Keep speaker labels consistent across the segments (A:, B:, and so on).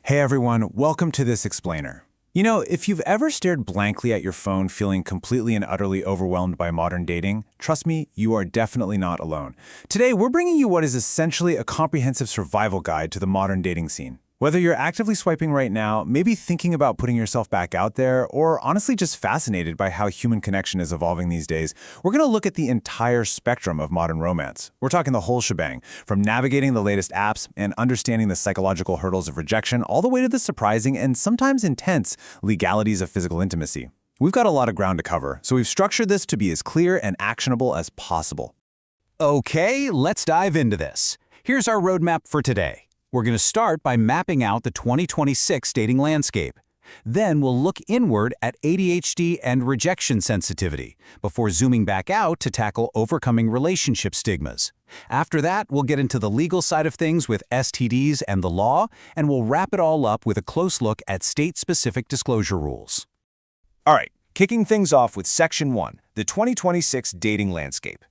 A: Hey everyone, welcome to this explainer. You know, if you've ever stared blankly at your phone feeling completely and utterly overwhelmed by modern dating, trust me, you are definitely not alone. Today, we're bringing you what is essentially a comprehensive survival guide to the modern dating scene. Whether you're actively swiping right now, maybe thinking about putting yourself back out there, or honestly just fascinated by how human connection is evolving these days, we're going to look at the entire spectrum of modern romance. We're talking the whole shebang, from navigating the latest apps and understanding the psychological hurdles of rejection, all the way to the surprising and sometimes intense legalities of physical intimacy. We've got a lot of ground to cover, so we've structured this to be as clear and actionable as possible.
B: Okay, let's dive into this. Here's our roadmap for today. We're going to start by mapping out the 2026 dating landscape. Then we'll look inward at ADHD and rejection sensitivity, before zooming back out to tackle overcoming relationship stigmas. After that, we'll get into the legal side of things with STDs and the law, and we'll wrap it all up with a close look at state-specific disclosure rules.
C: All right, kicking things off with Section 1, the 2026 dating landscape.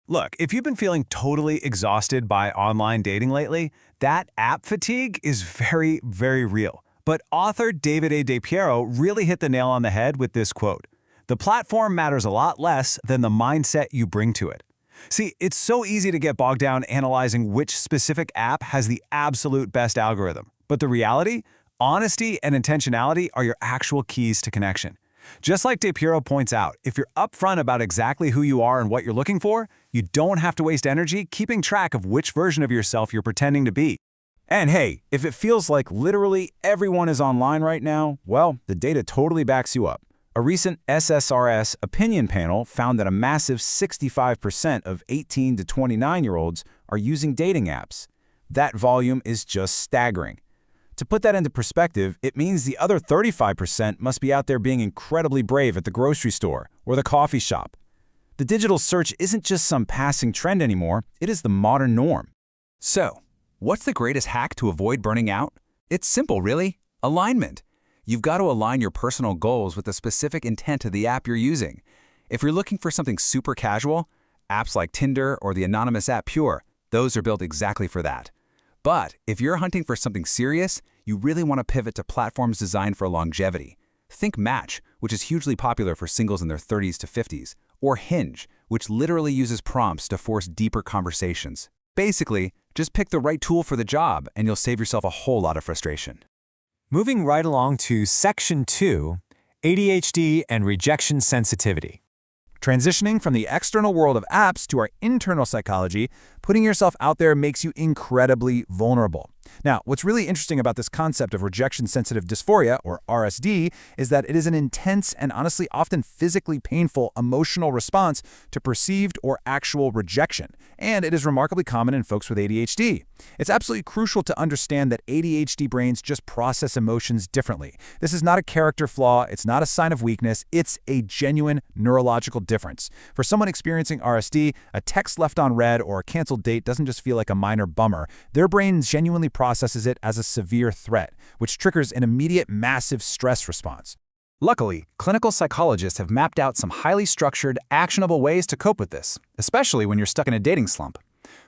C: Look, if you've been feeling totally exhausted by online dating lately, that app fatigue is very, very real. But author David A. DePiero really hit the nail on the head with this quote: "The platform matters a lot less than the mindset you bring to it." See, it's so easy to get bogged down analyzing which specific app has the absolute best algorithm. But the reality? Honesty and intentionality are your actual keys to connection. Just like DePiero points out, if you're upfront about exactly who you are and what you're looking for, you don't have to waste energy keeping track of which version of yourself you're pretending to be. And hey, if it feels like literally everyone is online right now, well, the data totally backs you up. A recent SSRS opinion panel found that a massive 65% of 18 to 29-year-olds are using dating apps. That volume is just staggering. To put that into perspective, it means the other 35% must be out there being incredibly brave at the grocery store or the coffee shop. The digital search isn't just some passing trend anymore, it is the modern norm.
B: So, what's the greatest hack to avoid burning out? It's simple, really. Alignment. You've got to align your personal goals with the specific intent of the app you're using. If you're looking for something super casual, apps like Tinder or the anonymous app Pure, those are built exactly for that. But if you're hunting for something serious, you really want to pivot to platforms designed for longevity. Think Match, which is hugely popular for singles in their 30s to 50s, or Hinge, which literally uses prompts to force deeper conversations. Basically, just pick the right tool for the job and you'll save yourself a whole lot of frustration.
D: Moving right along to Section 2, ADHD and rejection sensitivity.
A: Transitioning from the external world of apps to our internal psychology, putting yourself out there makes you incredibly vulnerable. Now, what's really interesting about this concept of rejection-sensitive dysphoria, or RSD, is that it is an intense and honestly often physically painful emotional response to perceived or actual rejection, and it is remarkably common in folks with ADHD. It's absolutely crucial to understand that ADHD brains just process emotions differently. This is not a character flaw, it's not a sign of weakness, it's a genuine neurological difference. For someone experiencing RSD, a text left on read or a canceled date doesn't just feel like a minor bummer. Their brain genuinely processes it as a severe threat, which triggers an immediate massive stress response.
C: Luckily, clinical psychologists have mapped out some highly structured, actionable ways to cope with this, especially when you're stuck in a dating slump.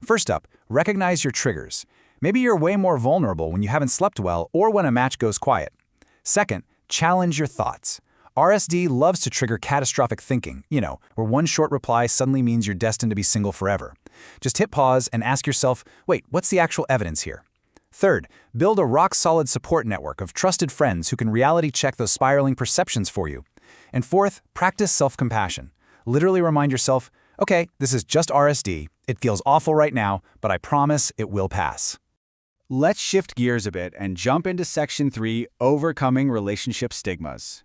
C: First up, recognize your triggers. Maybe you're way more vulnerable when you haven't slept well or when a match goes quiet. Second, challenge your thoughts. RSD loves to trigger catastrophic thinking, where one short reply suddenly means you're destined to be single forever. Just hit pause and ask yourself, wait, what's the actual evidence here? Third, build a rock-solid support network of trusted friends who can reality check those spiraling perceptions for you. And fourth, practice self-compassion. Literally remind yourself, okay, this is just RSD. It feels awful right now, but I promise it will pass.
B: Let's shift gears a bit and jump into Section 3, Overcoming Relationship Stigmas.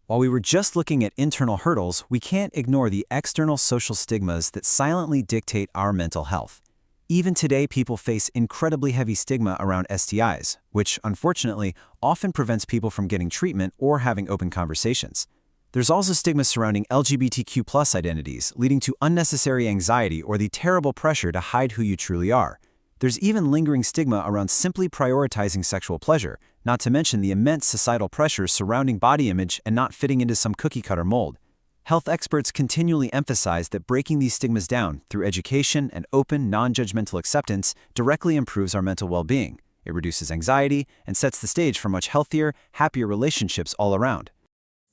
D: While we were just looking at internal hurdles, we can't ignore the external social stigmas that silently dictate our mental health. Even today, people face incredibly heavy stigma around STIs, which, unfortunately, often prevents people from getting treatment or having open conversations. There's also stigma surrounding LGBTQ+ identities, leading to unnecessary anxiety or the terrible pressure to hide who you truly are. There's even lingering stigma around simply prioritizing sexual pleasure, not to mention the immense societal pressures surrounding body image and not fitting into some cookie-cutter mold. Health experts continually emphasize that breaking these stigmas down through education and open, non-judgmental acceptance directly improves our mental well-being. It reduces anxiety and sets the stage for much healthier, happier relationships all around.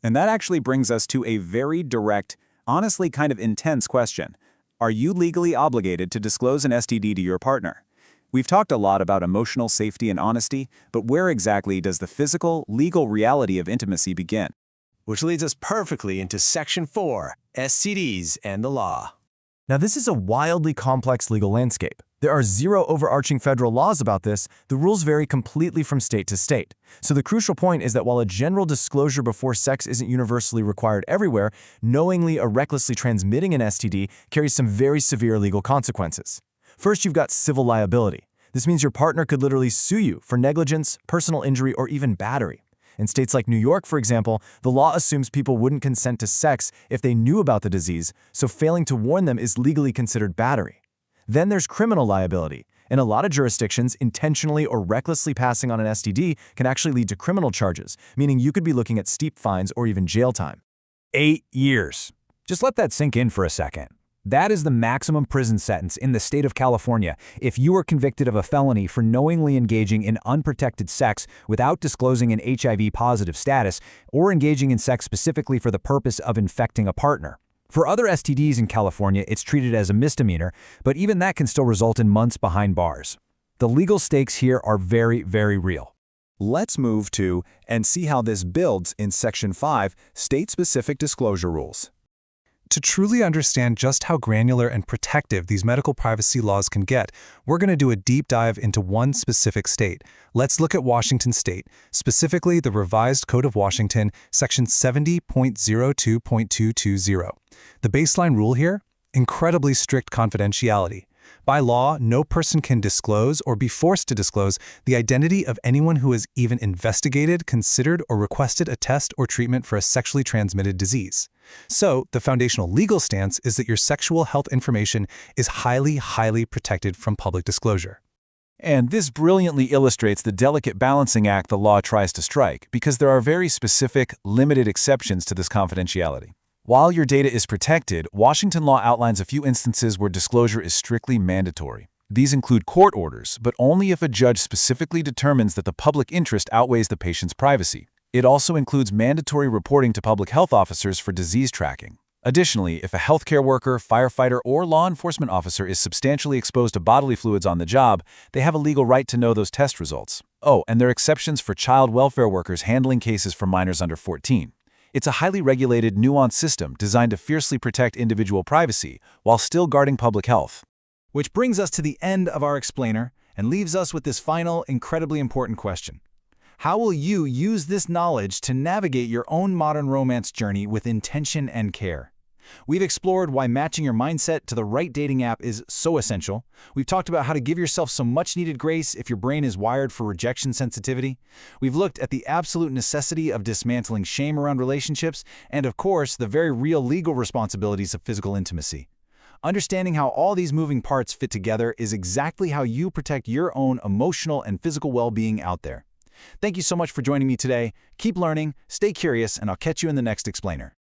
A: And that actually brings us to a very direct, honestly kind of intense question. Are you legally obligated to disclose an STD to your partner? We've talked a lot about emotional safety and honesty, but where exactly does the physical, legal reality of intimacy begin?
C: Which leads us perfectly into Section 4, STDs and the law.
E: Now, this is a wildly complex legal landscape. There are zero overarching federal laws about this. The rules vary completely from state to state. So the crucial point is that while a general disclosure before sex isn't universally required everywhere, knowingly or recklessly transmitting an STD carries some very severe legal consequences. First, you've got civil liability. This means your partner could literally sue you for negligence, personal injury, or even battery. In states like New York, for example, the law assumes people wouldn't consent to sex if they knew about the disease, so failing to warn them is legally considered battery. Then there's criminal liability. In a lot of jurisdictions, intentionally or recklessly passing on an STD can actually lead to criminal charges, meaning you could be looking at steep fines or even jail time.
A: 8 years. Just let that sink in for a second. That is the maximum prison sentence in the state of California if you are convicted of a felony for knowingly engaging in unprotected sex without disclosing an HIV-positive status or engaging in sex specifically for the purpose of infecting a partner. For other STDs in California, it's treated as a misdemeanor, but even that can still result in months behind bars. The legal stakes here are very, very real. Let's move to and see how this builds in Section 5, State-Specific Disclosure Rules.
F: To truly understand just how granular and protective these medical privacy laws can get, we're going to do a deep dive into one specific state. Let's look at Washington State, specifically the Revised Code of Washington, Section 70.02.220. The baseline rule here? Incredibly strict confidentiality. By law, no person can disclose or be forced to disclose the identity of anyone who has even investigated, considered, or requested a test or treatment for a sexually transmitted disease. So, the foundational legal stance is that your sexual health information is highly, highly protected from public disclosure.
A: And this brilliantly illustrates the delicate balancing act the law tries to strike, because there are very specific, limited exceptions to this confidentiality. While your data is protected, Washington law outlines a few instances where disclosure is strictly mandatory. These include court orders, but only if a judge specifically determines that the public interest outweighs the patient's privacy. It also includes mandatory reporting to public health officers for disease tracking. Additionally, if a healthcare worker, firefighter, or law enforcement officer is substantially exposed to bodily fluids on the job, they have a legal right to know those test results. Oh, and there are exceptions for child welfare workers handling cases for minors under 14. It's a highly regulated, nuanced system designed to fiercely protect individual privacy while still guarding public health. Which brings us to the end of our explainer and leaves us with this final, incredibly important question. How will you use this knowledge to navigate your own modern romance journey with intention and care? We've explored why matching your mindset to the right dating app is so essential. We've talked about how to give yourself some much-needed grace if your brain is wired for rejection sensitivity. We've looked at the absolute necessity of dismantling shame around relationships and, of course, the very real legal responsibilities of physical intimacy. Understanding how all these moving parts fit together is exactly how you protect your own emotional and physical well-being out there. Thank you so much for joining me today. Keep learning, stay curious, and I'll catch you in the next explainer.